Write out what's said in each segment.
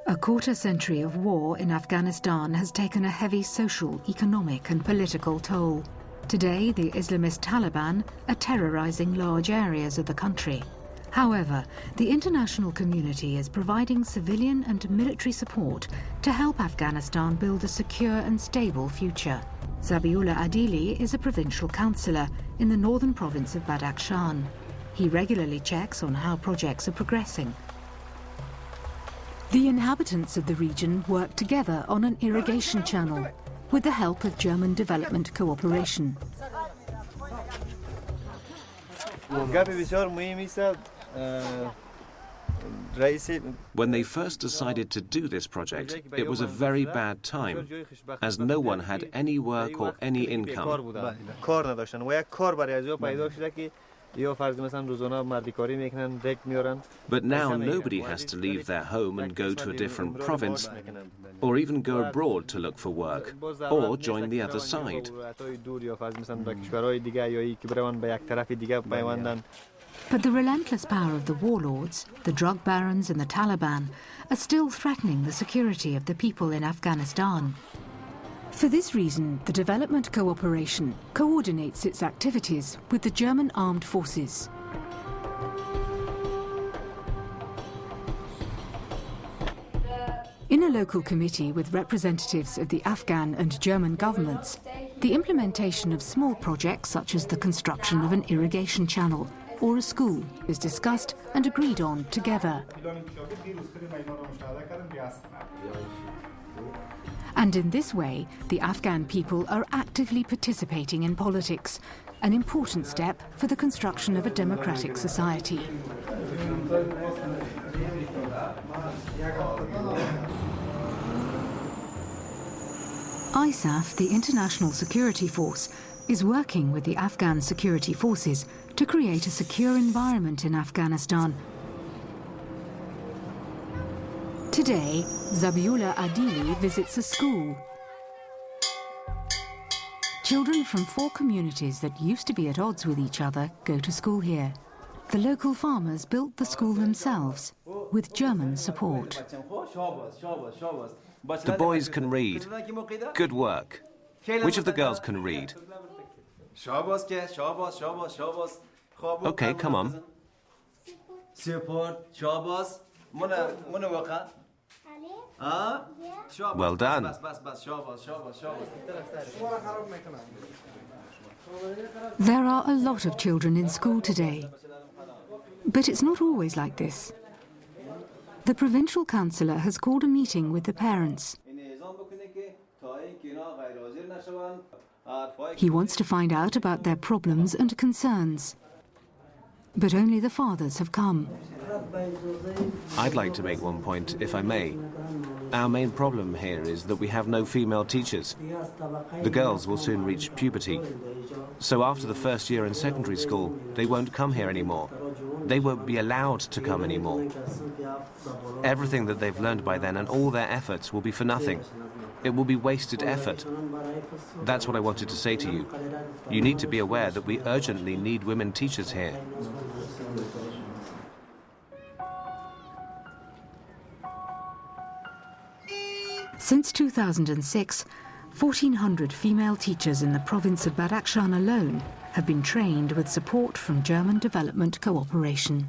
A quarter-century of war in Afghanistan has taken a heavy social, economic and political toll. Today, the Islamist Taliban are terrorizing large areas of the country. However, the international community is providing civilian and military support to help Afghanistan build a secure and stable future. Zabiullah Adili is a provincial councillor in the northern province of Badakhshan. He regularly checks on how projects are progressing. The inhabitants of the region work together on an irrigation channel with the help of German development cooperation. When they first decided to do this project, it was a very bad time, as no one had any work or any income. But now nobody has to leave their home and go to a different province, or even go abroad to look for work, or join the other side. But the relentless power of the warlords, the drug barons and the Taliban are still threatening the security of the people in Afghanistan. For this reason, the development cooperation coordinates its activities with the German armed forces. In a local committee with representatives of the Afghan and German governments, the implementation of small projects such as the construction of an irrigation channel or a school is discussed and agreed on together. And in this way, the Afghan people are actively participating in politics, an important step for the construction of a democratic society. ISAF, the International Security Force, is working with the Afghan security forces to create a secure environment in Afghanistan. Today, Zabiullah Adili visits a school. Children from 4 communities that used to be at odds with each other go to school here. The local farmers built the school themselves, with German support. The boys can read. Good work. Which of the girls can read? Okay, come on. Well done. There are a lot of children in school today. But it's not always like this. The provincial councillor has called a meeting with the parents. He wants to find out about their problems and concerns. But only the fathers have come. I'd like to make one point, if I may. Our main problem here is that we have no female teachers. The girls will soon reach puberty. So after the first year in secondary school, they won't come here anymore. They won't be allowed to come anymore. Everything that they've learned by then and all their efforts will be for nothing. It will be wasted effort. That's what I wanted to say to you. You need to be aware that we urgently need women teachers here. Since 2006, 1,400 female teachers in the province of Badakhshan alone have been trained with support from German development cooperation.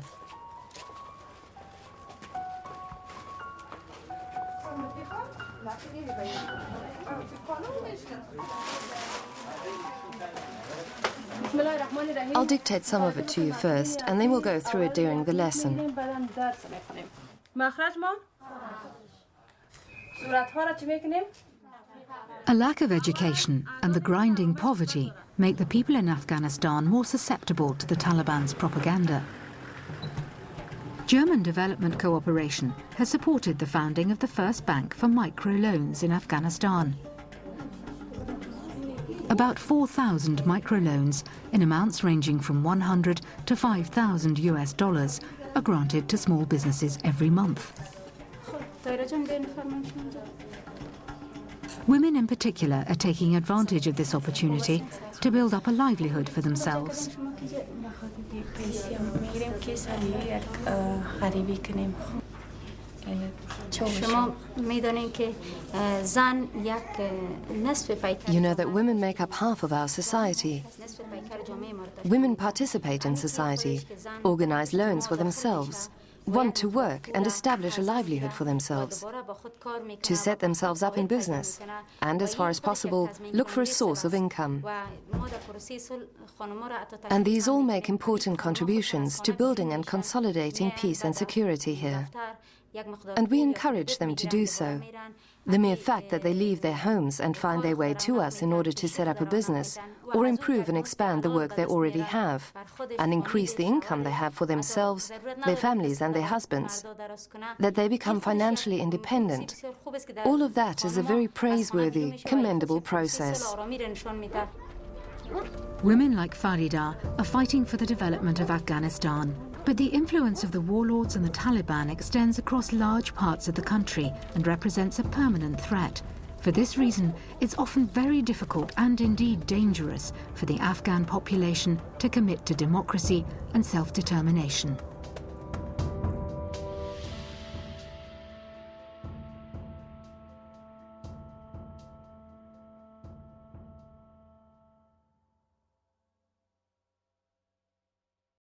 I'll dictate some of it to you first, and then we'll go through it during the lesson. A lack of education and the grinding poverty make the people in Afghanistan more susceptible to the Taliban's propaganda. German development cooperation has supported the founding of the first bank for microloans in Afghanistan. About 4,000 microloans in amounts ranging from 100 to 5,000 US dollars are granted to small businesses every month. Women in particular are taking advantage of this opportunity to build up a livelihood for themselves. You know that women make up half of our society. Women participate in society, organize loans for themselves, want to work and establish a livelihood for themselves, to set themselves up in business, and as far as possible, look for a source of income. And these all make important contributions to building and consolidating peace and security here. And we encourage them to do so. The mere fact that they leave their homes and find their way to us in order to set up a business, or improve and expand the work they already have, and increase the income they have for themselves, their families and their husbands, that they become financially independent, all of that is a very praiseworthy, commendable process. Women like Farida are fighting for the development of Afghanistan. But the influence of the warlords and the Taliban extends across large parts of the country and represents a permanent threat. For this reason, it's often very difficult and indeed dangerous for the Afghan population to commit to democracy and self-determination.